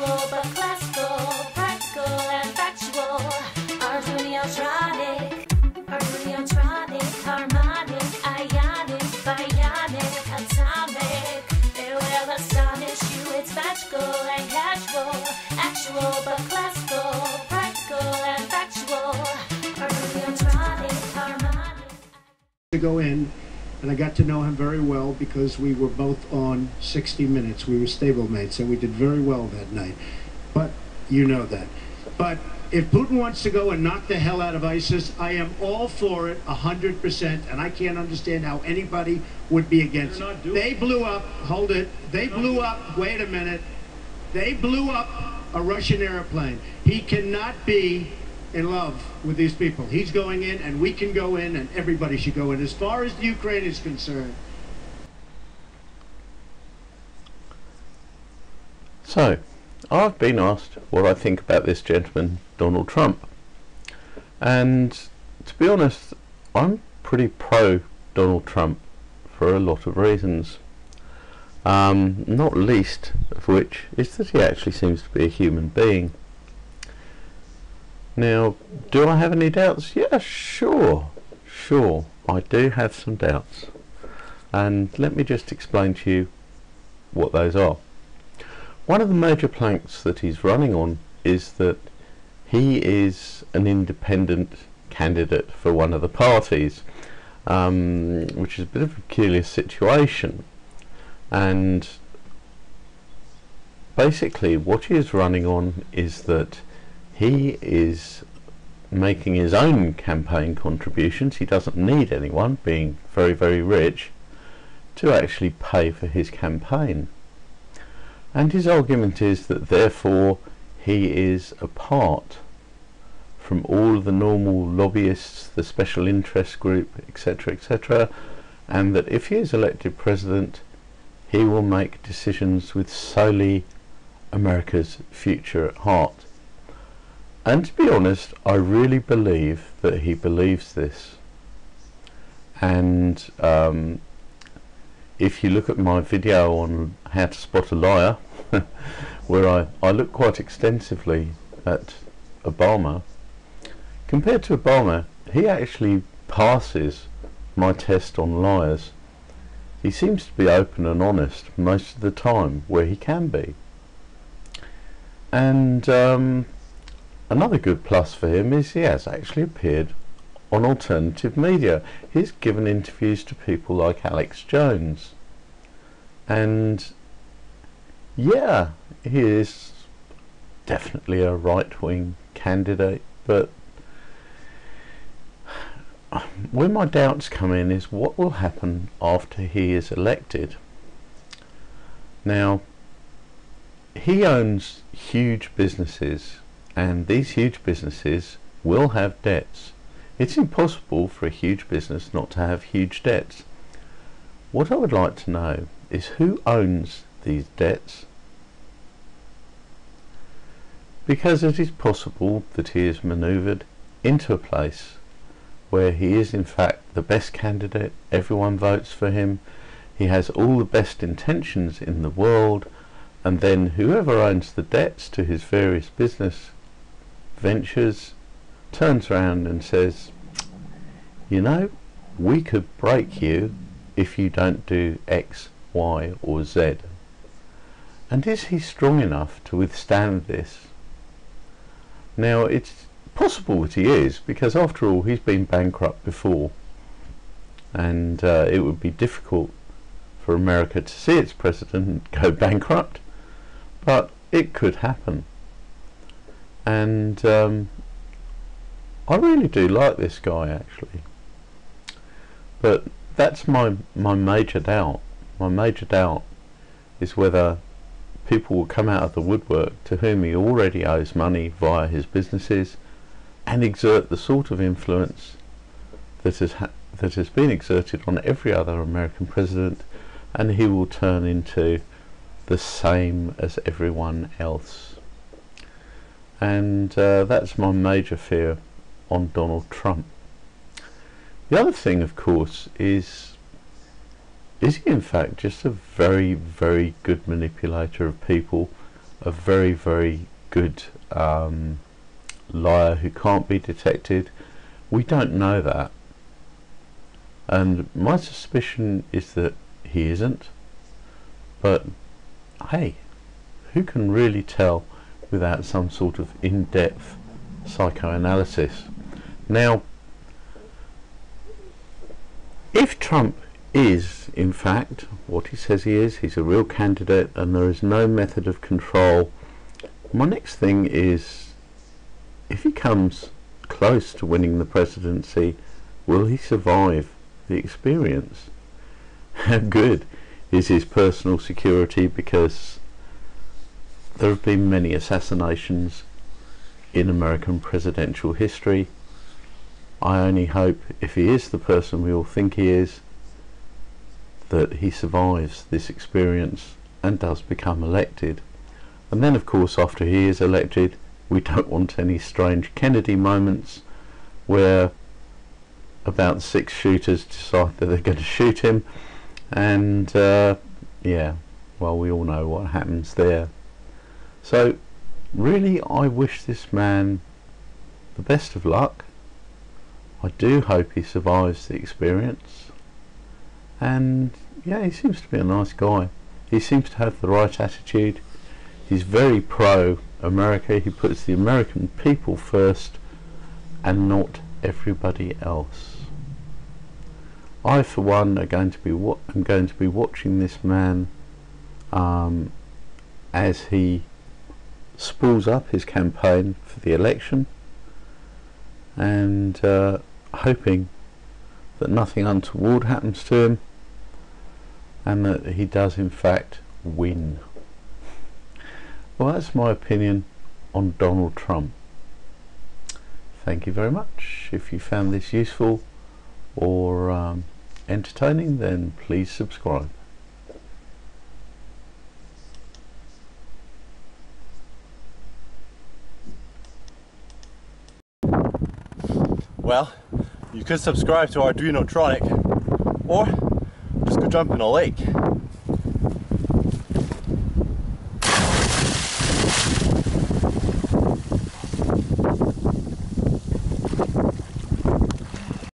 Actual but classical, practical and factual. Arduinotronic, harmonic, ionic, bionic, atomic. It will astonish you, it's magical and casual. Actual but classical, practical and factual. Arduinotronic, harmonic. To go in, and I got to know him very well because we were both on 60 Minutes. We were stablemates, and we did very well that night. But you know that. But if Putin wants to go and knock the hell out of ISIS, I am all for it, 100%, and I can't understand how anybody would be against it. They blew up, hold it, they blew up, wait a minute, they blew up a Russian airplane. He cannot be in love with these people. He's going in, and we can go in, and everybody should go in. As far as the Ukraine is concerned. So, I've been asked what I think about this gentleman, Donald Trump. And to be honest, I'm pretty pro Donald Trump for a lot of reasons. Not least of which is that he actually seems to be a human being. Now, do I have any doubts? Yeah, sure, I do have some doubts. And let me just explain to you what those are. One of the major planks that he's running on is that he is an independent candidate for one of the parties, which is a bit of a peculiar situation. And basically what he is running on is that he is making his own campaign contributions. He doesn't need anyone, being very, very rich, to actually pay for his campaign. And his argument is that therefore he is apart from all the normal lobbyists, the special interest group, etc., etc., and that if he is elected president, he will make decisions with solely America's future at heart. And to be honest, I really believe that he believes this. And if you look at my video on how to spot a liar, where I look quite extensively at Obama, compared to Obama, he actually passes my test on liars. He seems to be open and honest most of the time, where he can be. And another good plus for him is he has actually appeared on alternative media. He's given interviews to people like Alex Jones. And yeah, he is definitely a right-wing candidate, but where my doubts come in is what will happen after he is elected. Now, he owns huge businesses, and these huge businesses will have debts. It's impossible for a huge business not to have huge debts. What I would like to know is who owns these debts, because it is possible that he is manoeuvred into a place where he is in fact the best candidate, everyone votes for him, he has all the best intentions in the world, and then whoever owns the debts to his various business ventures turns around and says, you know, we could break you if you don't do X, Y or Z. And is he strong enough to withstand this? Now, it's possible that he is, because after all he's been bankrupt before, and it would be difficult for America to see its president go bankrupt, but it could happen. And I really do like this guy, actually, but that's my major doubt. My major doubt is whether people will come out of the woodwork to whom he already owes money via his businesses and exert the sort of influence that has been exerted on every other American president, and he will turn into the same as everyone else. And that's my major fear on Donald Trump. The other thing, of course, is he in fact just a very, very good manipulator of people a very, very good liar who can't be detected. We don't know that, and my suspicion is that he isn't, but hey, who can really tell without some sort of in-depth psychoanalysis? Now, if Trump is in fact what he says he is, he's a real candidate and there is no method of control, my next thing is, if he comes close to winning the presidency, will he survive the experience? How good is his personal security? Because there have been many assassinations in American presidential history. I only hope, if he is the person we all think he is, that he survives this experience and does become elected. And then of course after he is elected, we don't want any strange Kennedy moments where about 6 shooters decide that they're going to shoot him, and yeah, well, we all know what happens there. So really, I wish this man the best of luck. I do hope he survives the experience, and yeah, he seems to be a nice guy. He seems to have the right attitude. He's very pro-America. He puts the American people first and not everybody else. I, for one, am going to be watching this man as he spools up his campaign for the election, and hoping that nothing untoward happens to him and that he does in fact win. Well, that's my opinion on Donald Trump. Thank you very much. If you found this useful or entertaining, then please subscribe. Well, you could subscribe to Arduino Tronic, or just go jump in a lake.